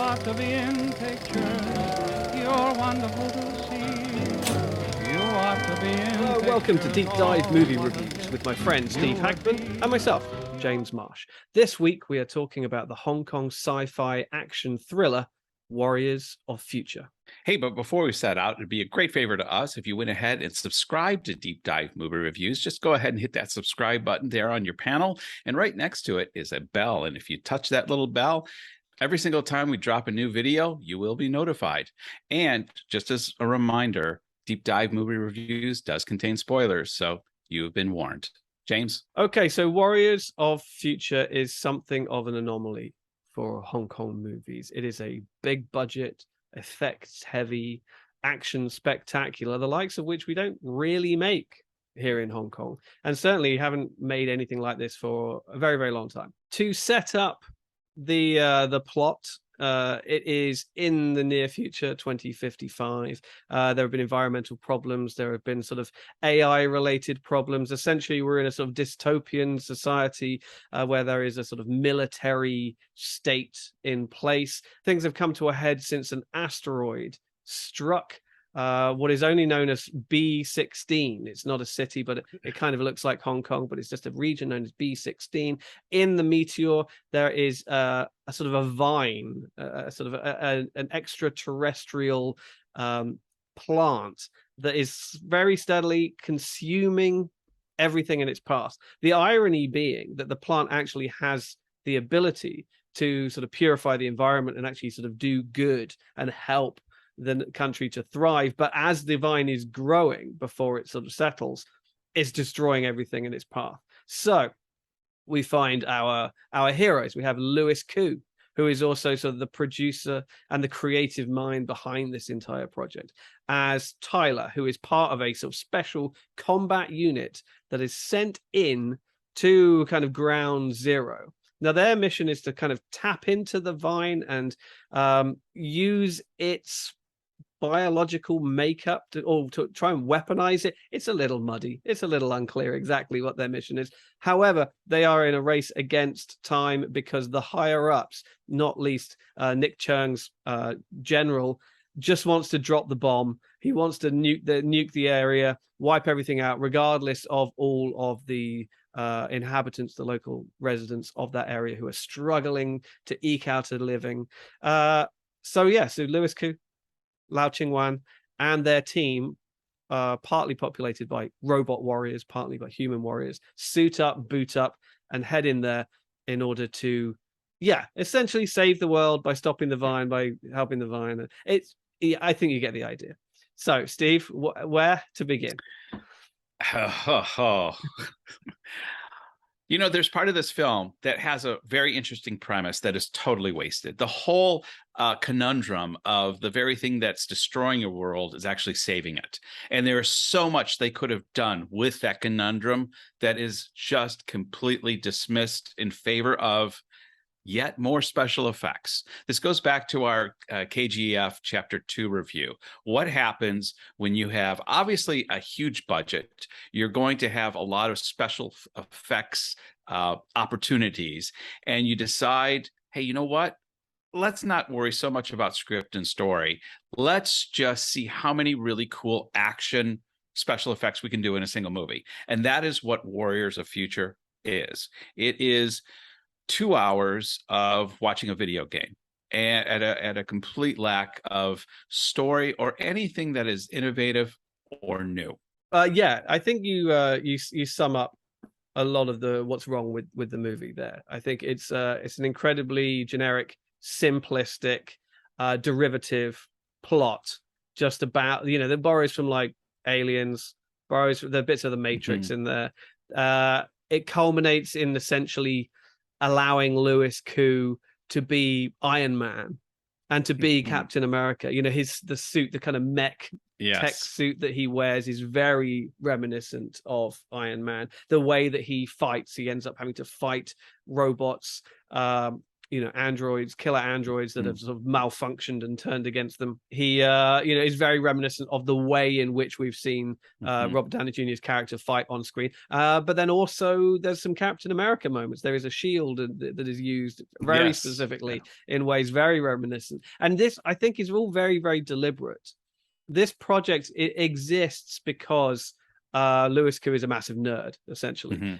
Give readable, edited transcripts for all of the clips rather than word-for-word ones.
ought to be in pictures. You're wonderful to see. You ought to be in Hello, welcome to Deep Dive Movie Reviews pictures. with my friend Steve Hackman and myself, James Marsh. This week we are talking about the Hong Kong sci-fi action thriller Warriors of Future. Hey, but before we set out, it'd be a great favor to us if you went ahead and subscribed to Deep Dive Movie Reviews. Just go ahead and hit that subscribe button there on your panel. And right next to it is a bell. And if you touch that little bell, every single time we drop a new video, you will be notified. And just as a reminder, Deep Dive Movie Reviews does contain spoilers, so you have been warned. James? Okay, so Warriors of Future is something of an anomaly for Hong Kong movies. It is a big budget, effects heavy, action spectacular, the likes of which we don't really make here in Hong Kong, and certainly haven't made anything like this for a very, very long time. To set up the plot, it is in the near future, 2055. There have been environmental problems. There have been sort of AI related problems. Essentially, we're in a sort of dystopian society where there is a sort of military state in place. Things have come to a head since an asteroid struck what is only known as B16. It's not a city, but it kind of looks like Hong Kong, but it's just a region known as B16. In the meteor, there is a sort of a vine, an extraterrestrial plant that is very steadily consuming everything in its path. The irony being that the plant actually has the ability to sort of purify the environment and actually sort of do good and help the country to thrive, but as the vine is growing before it sort of settles, it's destroying everything in its path. So we find our heroes. We have Louis Koo, who is also sort of the producer and the creative mind behind this entire project, as Tyler, who is part of a sort of special combat unit that is sent in to kind of ground zero. Now, their mission is to kind of tap into the vine and use its biological makeup to try and weaponize it. It's a little muddy. It's a little unclear exactly what their mission is. However, they are in a race against time because the higher ups, not least Nick Cheung's general, just wants to drop the bomb. He wants to nuke the area, wipe everything out, regardless of all of the inhabitants, the local residents of that area who are struggling to eke out a living. So Louis Koo, Lau Ching-wan, and their team, partly populated by robot warriors, partly by human warriors, suit up, boot up, and head in there in order to, essentially save the world by stopping the vine, by helping the vine. I think you get the idea. So, Steve, where to begin? You know, there's part of this film that has a very interesting premise that is totally wasted. The whole conundrum of the very thing that's destroying your world is actually saving it. And there is so much they could have done with that conundrum that is just completely dismissed in favor of yet more special effects. This goes back to our KGF Chapter 2 review. What happens when you have obviously a huge budget? You're going to have a lot of special effects opportunities, and you decide, hey, you know what? Let's not worry so much about script and story. Let's just see how many really cool action special effects we can do in a single movie. And that is what Warriors of Future is. It is 2 hours of watching a video game and at a complete lack of story or anything that is innovative or new. I think you sum up a lot of what's wrong with the movie there. I think it's an incredibly generic, simplistic, derivative plot, just about, that borrows from like Aliens, borrows the bits of the Matrix in there. It culminates in essentially allowing Louis Koo to be Iron Man and to be Captain America. The suit, the kind of mech tech suit that he wears is very reminiscent of Iron Man. The way that he fights, he ends up having to fight robots androids, killer androids that have sort of malfunctioned and turned against them. He is very reminiscent of the way in which we've seen Robert Downey Jr.'s character fight on screen. But then also there's some Captain America moments. There is a shield that is used very specifically in ways very reminiscent. And this, I think, is all very, very deliberate. This project, it exists because Louis Koo is a massive nerd, essentially.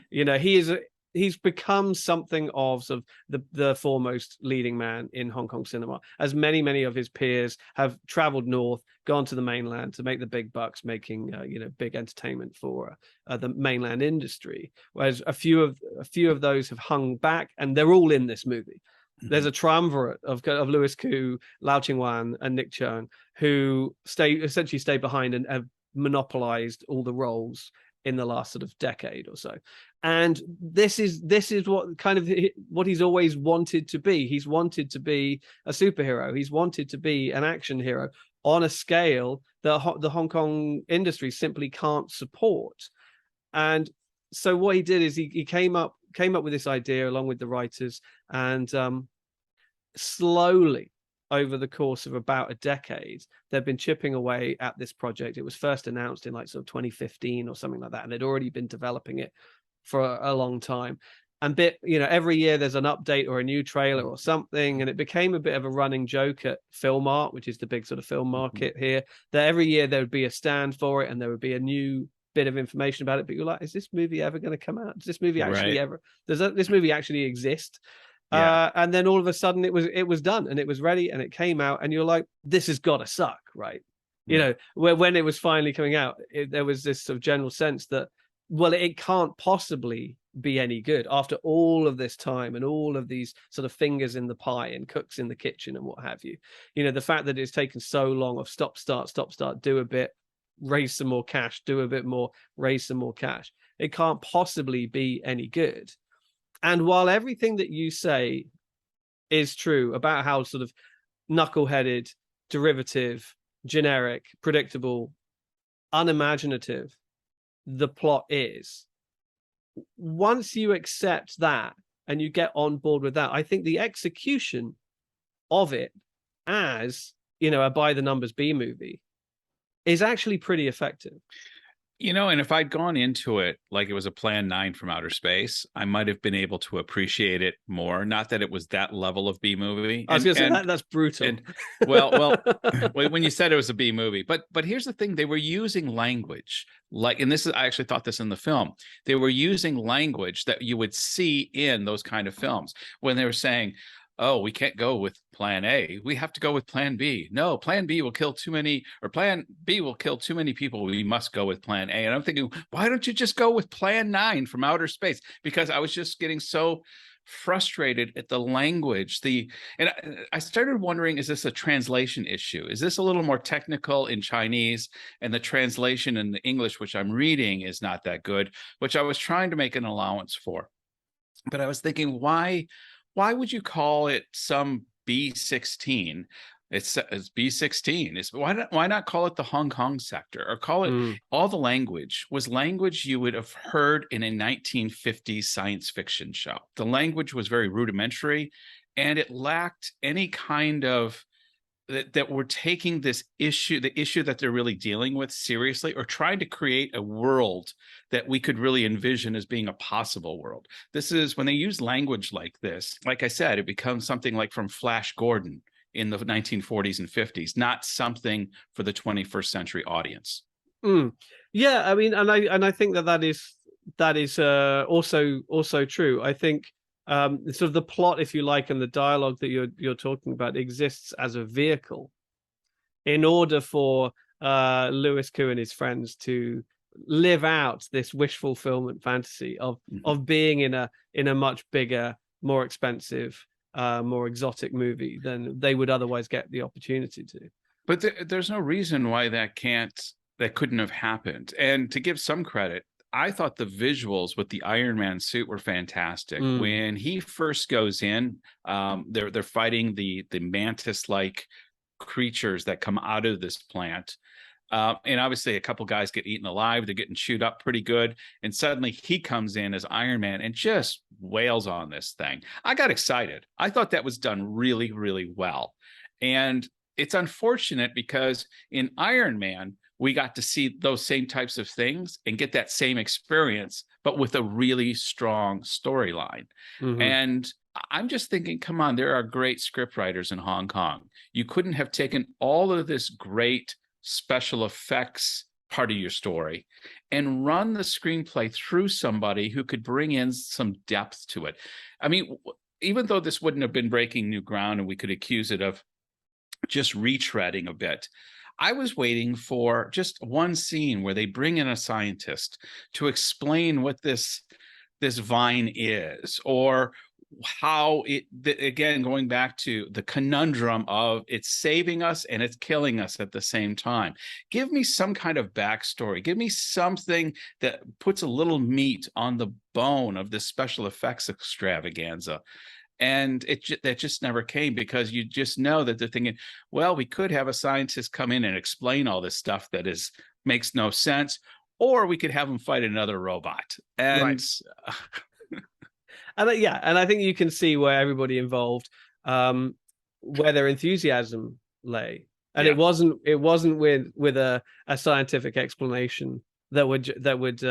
He's become something of sort of the foremost leading man in Hong Kong cinema, as many of his peers have traveled north, gone to the mainland to make the big bucks, making big entertainment for the mainland industry. Whereas a few of those have hung back, and they're all in this movie. There's a triumvirate of Louis Koo, Lau Ching-wan, and Nick Cheung, who essentially stay behind and have monopolized all the roles in the last sort of decade or so. And this is what kind of what he's always wanted to be. He's wanted to be a superhero. He's wanted to be an action hero on a scale that the Hong Kong industry simply can't support. And so what he did is he came up with this idea along with the writers, and slowly over the course of about a decade, they've been chipping away at this project. It was first announced in like sort of 2015 or something like that, and they'd already been developing it for a long time. And every year there's an update or a new trailer or something, and it became a bit of a running joke at Film Art, which is the big sort of film market here, that every year there would be a stand for it and there would be a new bit of information about it. But you're like, is this movie ever going to come out? Does this movie actually this movie actually exist? And then all of a sudden it was done and it was ready and it came out, and you're like, this has got to suck, right? When it was finally coming out, there was this sort of general sense that, well, it can't possibly be any good after all of this time and all of these sort of fingers in the pie and cooks in the kitchen and what have you. The fact that it's taken so long of stop, start, do a bit, raise some more cash, do a bit more, raise some more cash. It can't possibly be any good. And while everything that you say is true about how sort of knuckle-headed, derivative, generic, predictable, unimaginative the plot is, once you accept that and you get on board with that, I think the execution of it as, a by-the-numbers B movie is actually pretty effective. And if I'd gone into it like it was a Plan 9 from outer space, I might have been able to appreciate it more. Not that it was that level of B movie. I was going to say that's brutal. Well, when you said it was a B movie, but here's the thing: they were using language and I actually thought this in the film. They were using language that you would see in those kind of films when they were saying, oh, we can't go with Plan A. We have to go with Plan B. No, Plan B will kill too many, or Plan B will kill too many people. We must go with Plan A. And I'm thinking, why don't you just go with Plan 9 from outer space? Because I was just getting so frustrated at the language. And I started wondering, is this a translation issue? Is this a little more technical in Chinese, and the translation in the English, which I'm reading, is not that good, which I was trying to make an allowance for. But I was thinking, why would you call it some B-16? It's B-16. Why not call it the Hong Kong sector, or call it all the language was language you would have heard in a 1950s science fiction show. The language was very rudimentary, and it lacked any kind of that we're taking this issue, the issue that they're really dealing with, seriously, or trying to create a world that we could really envision as being a possible world. This is when they use language like this, like I said, it becomes something like from Flash Gordon in the 1940s and 50s, not something for the 21st century audience. Yeah, I mean, and I think that is also true. I think sort of the plot, if you like, and the dialogue that you're talking about exists as a vehicle in order for Louis Koo and his friends to live out this wish fulfillment fantasy of being in a much bigger, more expensive, more exotic movie than they would otherwise get the opportunity to. But there's no reason why that couldn't have happened. And to give some credit, I thought the visuals with the Iron Man suit were fantastic. When he first goes in, they're fighting the mantis-like creatures that come out of this plant. And obviously a couple guys get eaten alive. They're getting chewed up pretty good. And suddenly he comes in as Iron Man and just wails on this thing. I got excited. I thought that was done really, really well. And it's unfortunate because in Iron Man, we got to see those same types of things and get that same experience, but with a really strong storyline. Mhm. And I'm just thinking, come on, there are great scriptwriters in Hong Kong. You couldn't have taken all of this great special effects part of your story and run the screenplay through somebody who could bring in some depth to it. I mean, even though this wouldn't have been breaking new ground and we could accuse it of just retreading a bit, I was waiting for just one scene where they bring in a scientist to explain what this vine is, or how it, again, going back to the conundrum of it's saving us and it's killing us at the same time. Give me some kind of backstory. Give me something that puts a little meat on the bone of this special effects extravaganza. And that just never came, because you just know that they're thinking, well, we could have a scientist come in and explain all this stuff that makes no sense, or we could have them fight another robot. And and yeah, and I think you can see where everybody involved, where their enthusiasm lay, and Yeah. it wasn't with a scientific explanation that would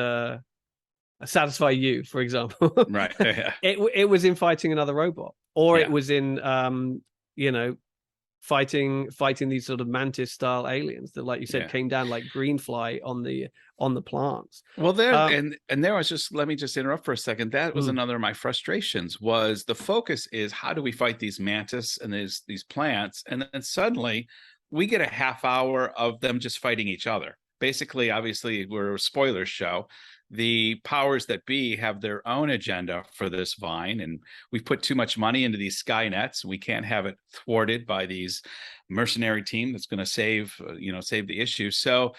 satisfy you, for example. Right. Yeah. It was in fighting another robot, or Yeah. it was in fighting these sort of mantis style aliens that, like you said, Yeah. came down like greenfly on the plants. Well, there and there was just, let me just interrupt for a second. That was another of my frustrations, was the focus is how do we fight these mantis and these plants, and then suddenly we get a half hour of them just fighting each other. Basically, obviously, we're a spoiler show. The powers that be have their own agenda for this vine, and we've put too much money into these Skynets. We can't have it thwarted by these mercenary team that's going to save the issue. So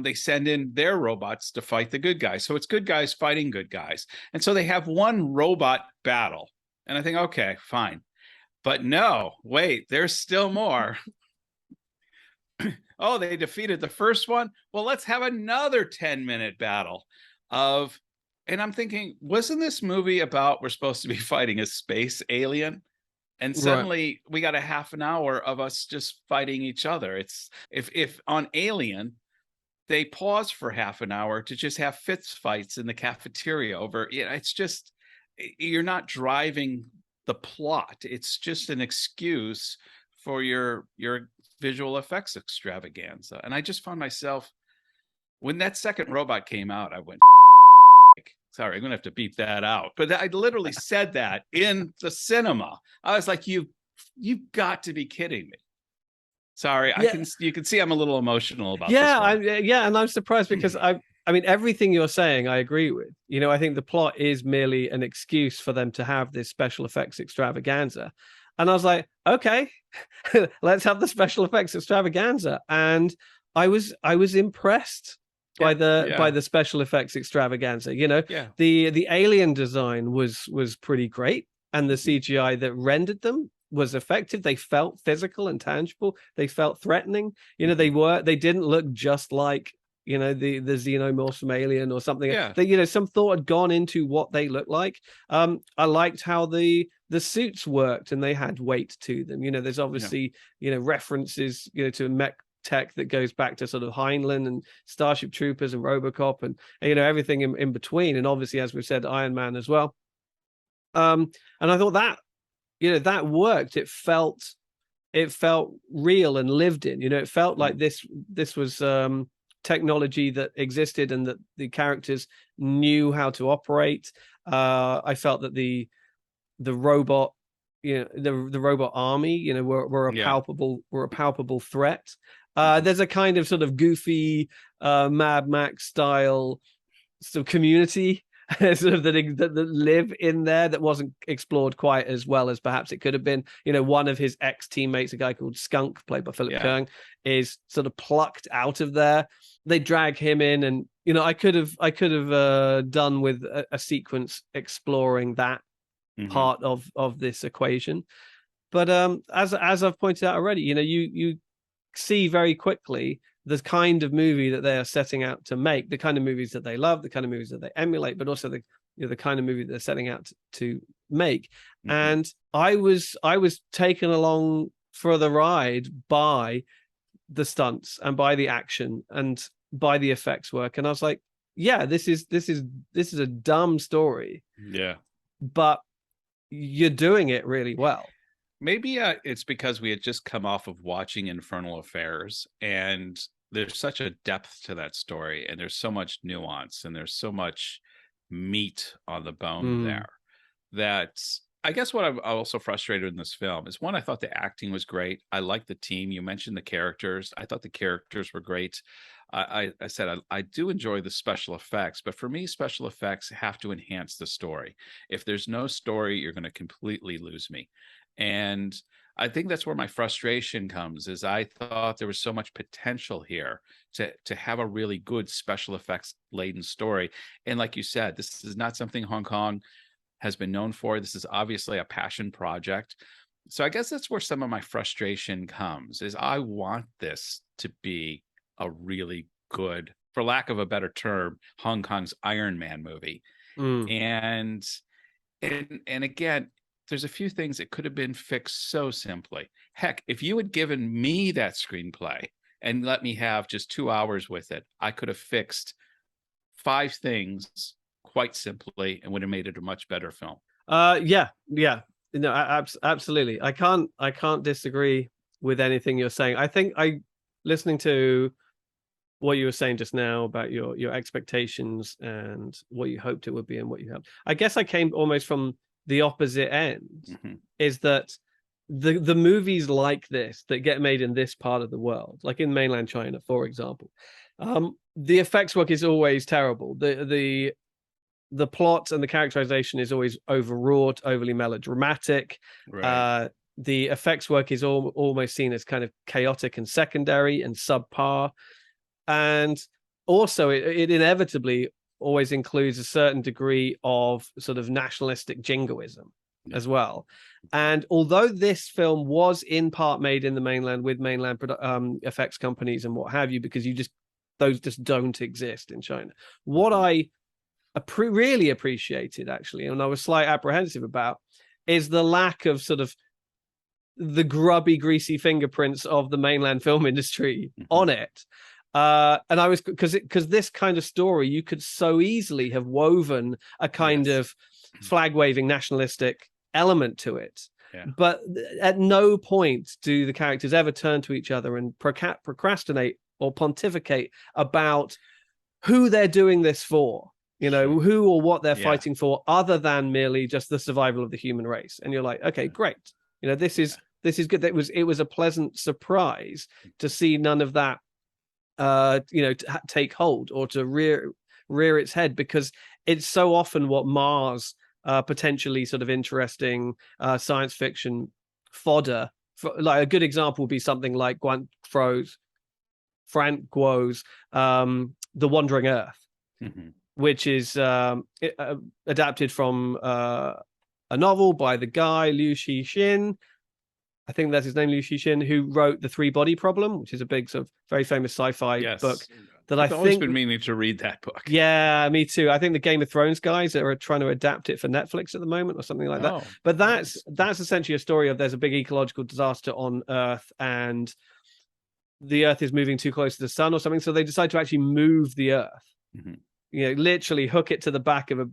they send in their robots to fight the good guys. So it's good guys fighting good guys. And so they have one robot battle. And I think, okay, fine. But no, wait, there's still more. Oh, they defeated the first one. Well, let's have another 10-minute battle and I'm thinking, wasn't this movie about we're supposed to be fighting a space alien? And suddenly we got a half an hour of us just fighting each other. It's if on Alien, they pause for half an hour to just have fist fights in the cafeteria over, it's just, you're not driving the plot. It's just an excuse for your visual effects extravaganza. And I just found myself, when that second robot came out, I went, sorry, I'm gonna have to beep that out. But I literally said that in the cinema. I was like, you've got to be kidding me. Sorry, Yeah. you can see I'm a little emotional about this one. And I'm surprised because I mean, everything you're saying, I agree with. I think the plot is merely an excuse for them to have this special effects extravaganza. And I was like, okay, let's have the special effects extravaganza. And I was impressed by the special effects extravaganza. The alien design was pretty great, and the CGI that rendered them was effective. They felt physical and tangible. They felt threatening. They didn't look just like the xenomorphs from Alien or something. Yeah. Some thought had gone into what they looked like. I liked how the suits worked and they had weight to them. There's obviously references to mech tech that goes back to sort of Heinlein and Starship Troopers and RoboCop and everything in between, and obviously, as we've said, Iron Man as well. And I thought that that worked. It felt real and lived in. It felt like this was technology that existed and that the characters knew how to operate. I felt that the robot, the robot army, were a palpable threat. There's a kind of sort of goofy Mad Max style sort of community sort of that live in there that wasn't explored quite as well as perhaps it could have been. One of his ex-teammates, a guy called Skunk, played by Philip Keung, is sort of plucked out of there. They drag him in, and I could have done with a sequence exploring that part of this equation. But as I've pointed out already, see very quickly the kind of movie that they are setting out to make, the kind of movies that they love, the kind of movies that they emulate, but also the the kind of movie that they're setting out to make. Mhm. And I was taken along for the ride by the stunts and by the action and by the effects work, and I was like, yeah, this is a dumb story, Yeah. but you're doing it really well. Maybe it's because we had just come off of watching Infernal Affairs, and there's such a depth to that story, and there's so much nuance, and there's so much meat on the bone there, that I guess what I'm also frustrated in this film is, one, I thought the acting was great. I liked the team. You mentioned the characters. I thought the characters were great. I said I do enjoy the special effects, but for me, special effects have to enhance the story. If there's no story, you're going to completely lose me. And I think that's where my frustration comes, is I thought there was so much potential here to have a really good special effects laden story. And like you said, this is not something Hong Kong has been known for. This is obviously a passion project. So I guess that's where some of my frustration comes, is I want this to be a really good, for lack of a better term, Hong Kong's Iron Man movie. And again, there's a few things that could have been fixed so simply. Heck, if you had given me that screenplay and let me have just 2 hours with it, I could have fixed 5 things quite simply and would have made it a much better film. Yeah. No, absolutely. I can't disagree with anything you're saying. I think listening to what you were saying just now about your expectations and what you hoped it would be and what you have. I guess I came almost from the opposite end, is that the movies like this that get made in this part of the world, like in mainland China, for example, the effects work is always terrible. The plot and the characterization is always overwrought, overly melodramatic. Right. The effects work is almost seen as kind of chaotic and secondary and subpar. And also it inevitably always includes a certain degree of sort of nationalistic jingoism as well. And although this film was in part made in the mainland with mainland effects companies and what have you, because those just don't exist in China. What I really appreciated, actually, and I was slightly apprehensive about, is the lack of sort of the grubby, greasy fingerprints of the mainland film industry on it. And I was, because this kind of story, you could so easily have woven a kind of flag waving nationalistic element to it. But at no point do the characters ever turn to each other and procrastinate or pontificate about who they're doing this for, who or what they're fighting for, other than merely just the survival of the human race. And you're like, okay, great. This is good. It was a pleasant surprise to see none of that take hold or to rear its head, because it's so often what mars potentially sort of interesting science fiction fodder. Like a good example would be something like Frank Guo's The Wandering Earth, which is adapted from a novel by the guy Liu Cixin. I think that's his name, Liu Cixin, who wrote The Three Body Problem, which is a big sort of very famous sci-fi book that I've always been meaning to read that book. Yeah, me too. I think the Game of Thrones guys are trying to adapt it for Netflix at the moment or something like that. But that's essentially a story of, there's a big ecological disaster on Earth and the Earth is moving too close to the sun or something. So they decide to actually move the Earth. Literally hook it to the back of a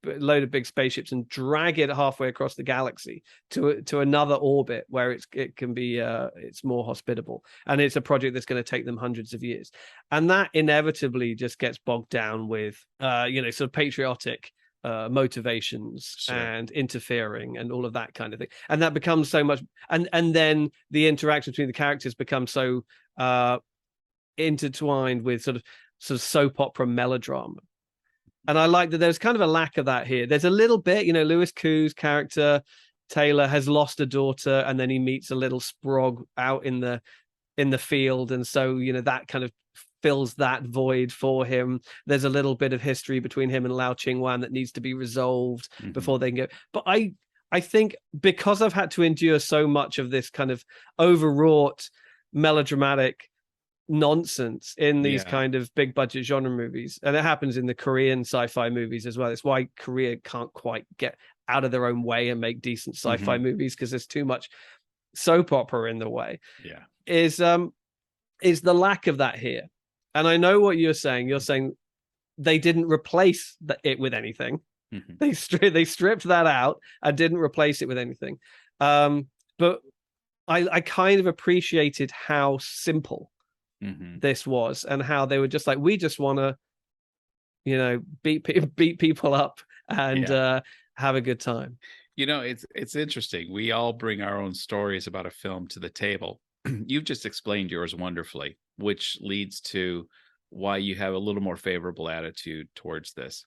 load of big spaceships and drag it halfway across the galaxy to another orbit where it can be it's more hospitable, and it's a project that's going to take them hundreds of years. And that inevitably just gets bogged down with sort of patriotic motivations and interfering and all of that kind of thing, and that becomes so much, and then the interaction between the characters becomes so intertwined with sort of soap opera melodrama. And I like that there's kind of a lack of that here. There's a little bit, Louis Koo's character Taylor has lost a daughter, and then he meets a little sprog out in the field, and so that kind of fills that void for him. There's a little bit of history between him and Lau Ching-wan that needs to be resolved before they can go. But I think because I've had to endure so much of this kind of overwrought melodramatic nonsense in these Yeah. kind of big budget genre movies, and it happens in the Korean sci-fi movies as well. It's why Korea can't quite get out of their own way and make decent sci-fi movies, because there's too much soap opera in the way. Yeah. Is the lack of that here. And I know what you're saying. You're saying they didn't replace it with anything. They stripped that out and didn't replace it with anything. But I kind of appreciated how simple this was, and how they were just like, we just want to, you know, beat people up and have a good time. You know, it's interesting. We all bring our own stories about a film to the table. You've just explained yours wonderfully, which leads to why you have a little more favorable attitude towards this.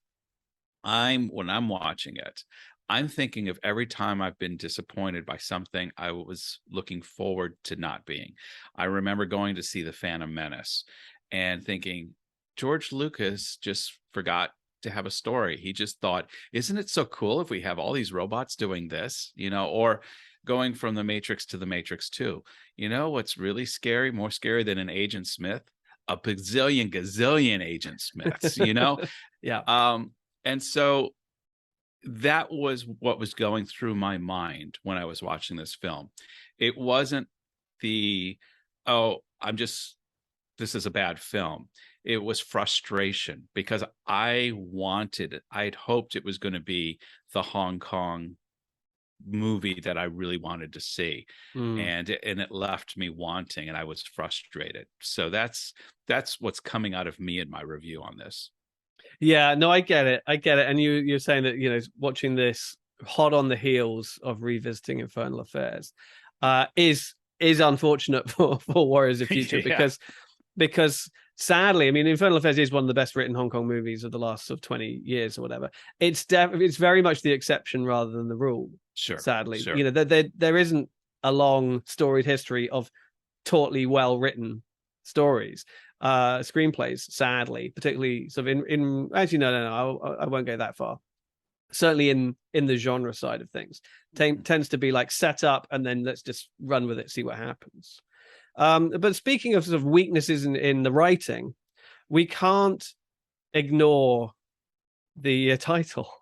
When I'm watching it, I'm thinking of every time I've been disappointed by something I was looking forward to not being. I remember going to see The Phantom Menace and thinking, George Lucas just forgot to have a story. He just thought, isn't it so cool if we have all these robots doing this, you know, or going from The Matrix to The Matrix 2. You know what's really scary, more scary than an Agent Smith? A gazillion Agent Smiths, you know? Yeah. And so that was what was going through my mind when I was watching this film. It wasn't the, this is a bad film. It was frustration, because I'd hoped it was going to be the Hong Kong movie that I really wanted to see. And it left me wanting, and I was frustrated. So that's what's coming out of me in my review on this. Yeah, no, I get it. And you're saying that, you know, watching this hot on the heels of revisiting Infernal Affairs is unfortunate for Warriors of Future. Because sadly, I mean, Infernal Affairs is one of the best written Hong Kong movies of the last sort of 20 years or whatever. It's very much the exception rather than the rule. Sure. Sadly, sure. you know, there isn't a long storied history of tautly well written stories, screenplays. Sadly, particularly sort of in actually no, I won't go that far. Certainly in the genre side of things, tends to be like set up and then let's just run with it, see what happens. But speaking of sort of weaknesses in the writing, we can't ignore the title.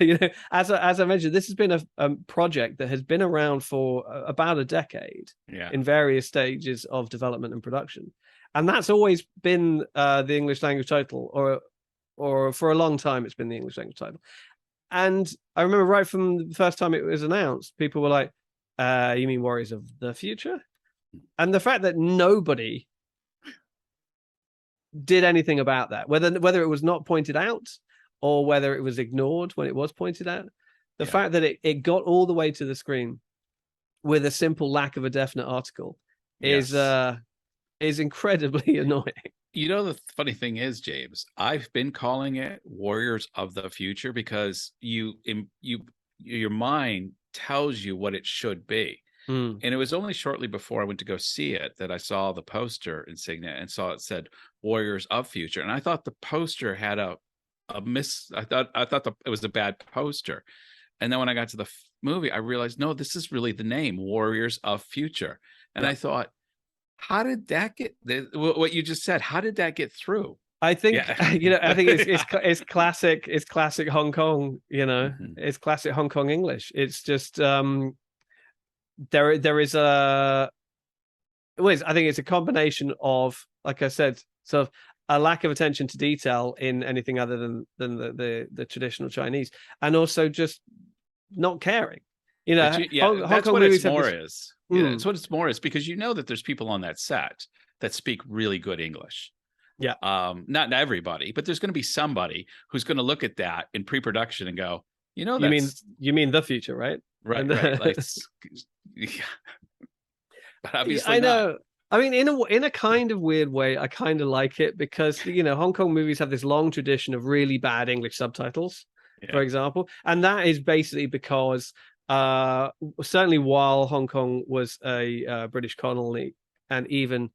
You know, as I mentioned, this has been a project that has been around for about a decade, in various stages of development and production, and that's always been the English language title, or for a long time it's been the English language title. And I remember right from the first time it was announced, people were like, "You mean Warriors of the Future?" And the fact that nobody did anything about that, whether it was not pointed out or whether it was ignored when it was pointed out, the fact that it got all the way to the screen with a simple lack of a definite article is incredibly annoying. You know, the funny thing is, James, I've been calling it Warriors of the Future because your mind tells you what it should be. And it was only shortly before I went to go see it that I saw the poster insignia and saw it said Warriors of Future. And I thought the poster had I thought it was a bad poster. And then when I got to the movie, I realized, no, this is really the name, Warriors of Future. And I thought, how did that get, what you just said, how did that get through? I think, you know, I think it's classic Hong Kong, you know, it's classic Hong Kong English. It's just, there is I think it's a combination of, like I said, sort of a lack of attention to detail in anything other than the traditional Chinese, and also just not caring. You know, that's what it's more is. Yeah, it's what it's more is, because you know that there's people on that set that speak really good English. Yeah. Not everybody, but there's going to be somebody who's going to look at that in pre-production and go, you know, you mean the future, right? Right. Like, yeah. But obviously I know. I mean, in a kind of weird way, I kind of like it, because, you know, Hong Kong movies have this long tradition of really bad English subtitles, for example. And that is basically because certainly while Hong Kong was a British colony, and even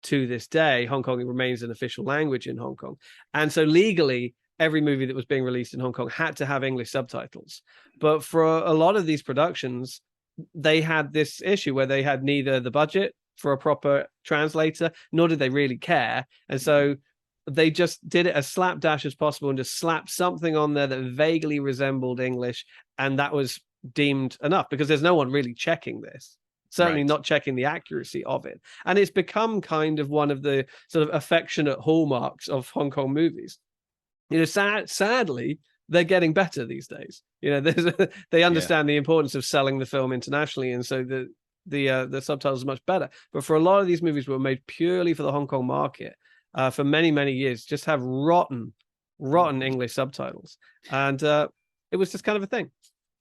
to this day, Hong Kong remains an official language in Hong Kong. And so legally, every movie that was being released in Hong Kong had to have English subtitles. But for a lot of these productions, they had this issue where they had neither the budget for a proper translator, nor did they really care. And so they just did it as slapdash as possible and just slapped something on there that vaguely resembled English. And that was deemed enough because there's no one really checking this. Certainly Right. not checking the accuracy of it. And it's become kind of one of the sort of affectionate hallmarks of Hong Kong movies. You know, sadly, they're getting better these days. You know, they understand the importance of selling the film internationally, and so the subtitles are much better. But for a lot of these movies were made purely for the Hong Kong market, for many years, just have rotten English subtitles, and it was just kind of a thing.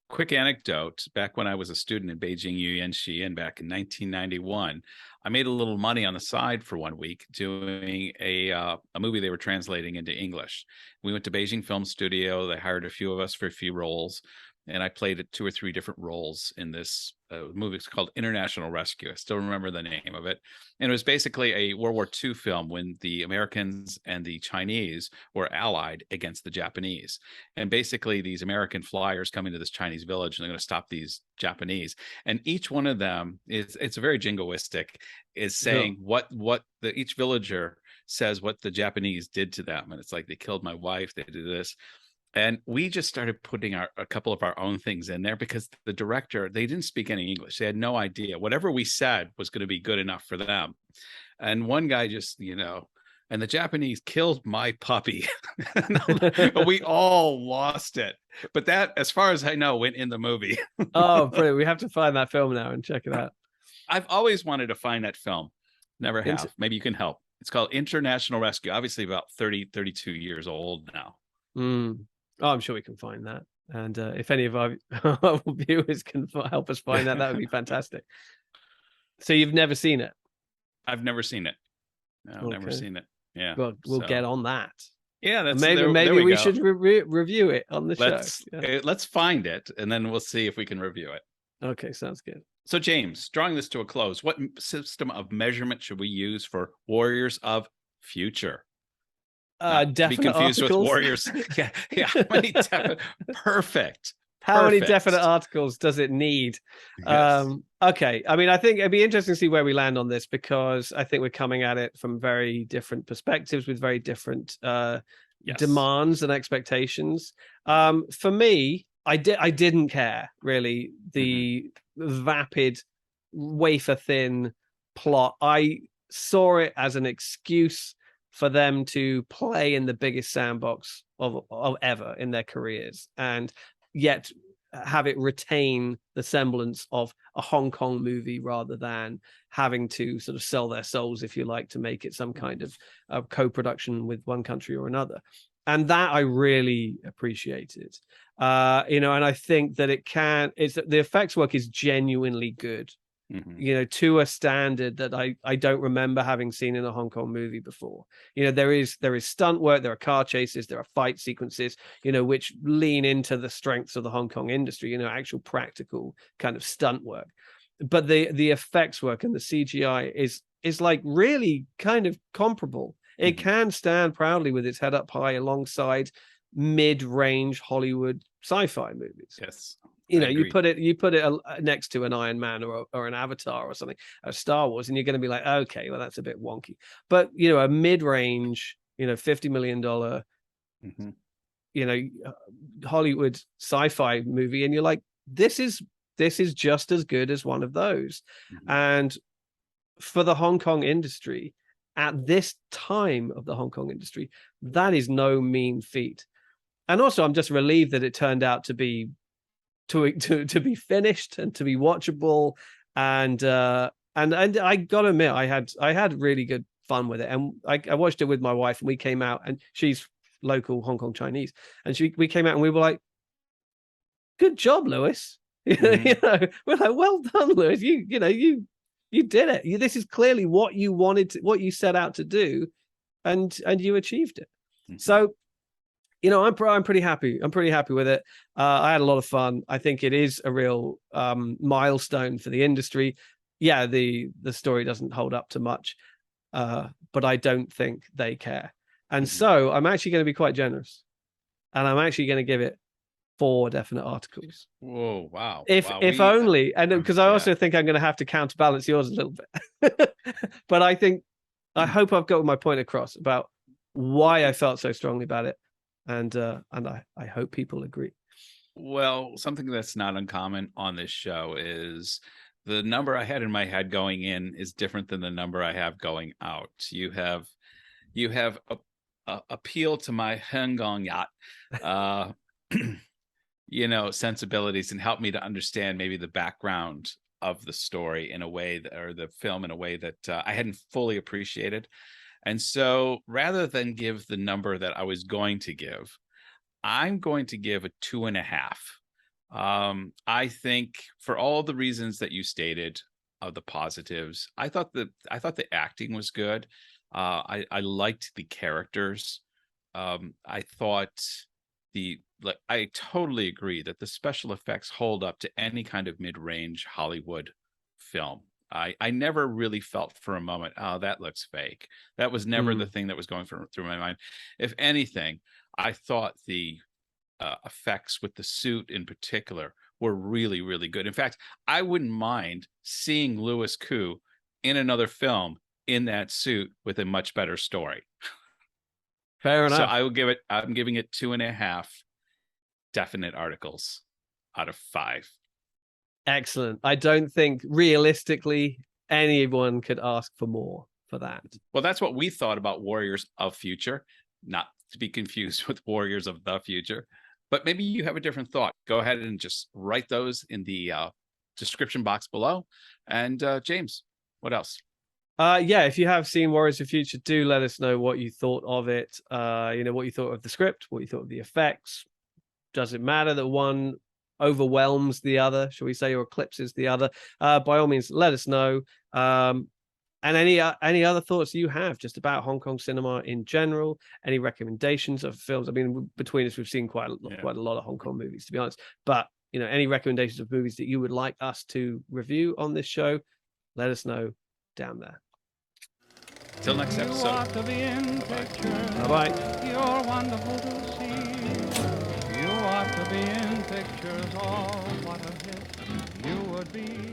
Quick anecdote, back when I was a student in Beijing Yuan back in 1991, I made a little money on the side for 1 week doing a movie they were translating into English. We went to Beijing Film Studio. They hired a few of us for a few roles, and I played 2 or 3 different roles in this movie. It's called International Rescue. I still remember the name of it. And it was basically a World War II film when the Americans and the Chinese were allied against the Japanese. And basically these American flyers come into this Chinese village and they're going to stop these Japanese. And each one of them it's very jingoistic, is saying what each villager says what the Japanese did to them. And it's like, they killed my wife, they did this. And we just started putting a couple of our own things in there because the director, they didn't speak any English. They had no idea. Whatever we said was going to be good enough for them. And one guy just, and the Japanese killed my puppy. We all lost it. But that, as far as I know, went in the movie. Oh, brilliant. We have to find that film now and check it out. I've always wanted to find that film. Never have. Maybe you can help. It's called International Rescue. Obviously about 32 years old now. Oh, I'm sure we can find that. And if any of our viewers can help us find that, that would be fantastic. So you've never seen it? I've never seen it. No, I've never seen it. Yeah. Well, we'll get on that. Yeah, that's maybe we should review it on the show. Let's find it, and then we'll see if we can review it. Okay, sounds good. So, James, drawing this to a close, what system of measurement should we use for Warriors of Future? Definite be confused articles. With Warriors. Yeah. How many perfect. How many definite articles does it need? Yes. Okay. I mean, I think it'd be interesting to see where we land on this, because I think we're coming at it from very different perspectives with very different demands and expectations. For me, I didn't care really the vapid, wafer thin plot. I saw it as an excuse for them to play in the biggest sandbox of ever in their careers, and yet have it retain the semblance of a Hong Kong movie rather than having to sort of sell their souls, if you like, to make it some kind of co-production with one country or another. And that I really appreciated. And I think that the effects work is genuinely good. To a standard that I don't remember having seen in a Hong Kong movie before. There is stunt work, there are car chases, there are fight sequences, which lean into the strengths of the Hong Kong industry, actual practical kind of stunt work. But the effects work and the CGI is like really kind of comparable. It can stand proudly with its head up high alongside mid-range Hollywood sci-fi movies. Yes. You put it next to an Iron Man or an Avatar or something, a Star Wars, and you're going to be like, okay, well, that's a bit wonky. But a mid-range, $50 million, Hollywood sci-fi movie, and you're like, this is just as good as one of those. And for the Hong Kong industry, at this time of the Hong Kong industry, that is no mean feat. And also, I'm just relieved that it turned out to be to be finished and to be watchable, and I gotta admit, I had really good fun with it, and I watched it with my wife, and we came out, and she's local Hong Kong Chinese, and we came out and we were like, good job, Lewis. We're like, well done, Lewis. You did it. This is clearly what you wanted to, what you set out to do, and you achieved it. So I'm pretty happy. I'm pretty happy with it. I had a lot of fun. I think it is a real milestone for the industry. Yeah, the story doesn't hold up to much, but I don't think they care. And so I'm actually going to be quite generous, and I'm actually going to give it 4 definite articles. Whoa! Wow! If Wow, only, and because I yeah. also think I'm going to have to counterbalance yours a little bit. But I hope I've got my point across about why I felt so strongly about it, and I hope people agree. Well, something that's not uncommon on this show is the number I had in my head going in is different than the number I have going out. You have appeal to my Hengong yacht, sensibilities, and help me to understand maybe the background of the story in a way that, or the film in a way that I hadn't fully appreciated. And so rather than give the number that I was going to give, I'm going to give a 2.5. I think for all the reasons that you stated of the positives, I thought the acting was good. I liked the characters. I thought I totally agree that the special effects hold up to any kind of mid-range Hollywood film. I never really felt for a moment, oh, that looks fake. That was never the thing that was going through my mind. If anything, I thought the effects with the suit in particular were really, really good. In fact, I wouldn't mind seeing Louis Koo in another film in that suit with a much better story. Fair enough. So I'm giving it 2.5 definite articles out of 5. Excellent. I don't think realistically anyone could ask for more for that. Well, that's what we thought about Warriors of Future, not to be confused with Warriors of the Future. But maybe you have a different thought. Go ahead and just write those in the description box below. And James, what else? If you have seen Warriors of Future, do let us know what you thought of it. What you thought of the script, what you thought of the effects. Does it matter that one overwhelms the other, shall we say, or eclipses the other? By all means, let us know. And any other thoughts you have just about Hong Kong cinema in general? Any recommendations of films? I mean, between us, we've seen quite a lot of Hong Kong movies, to be honest. But any recommendations of movies that you would like us to review on this show? Let us know down there. Till next episode. Bye-bye. You're wonderful to see. You ought to be in pictures. Oh, what a hit you would be.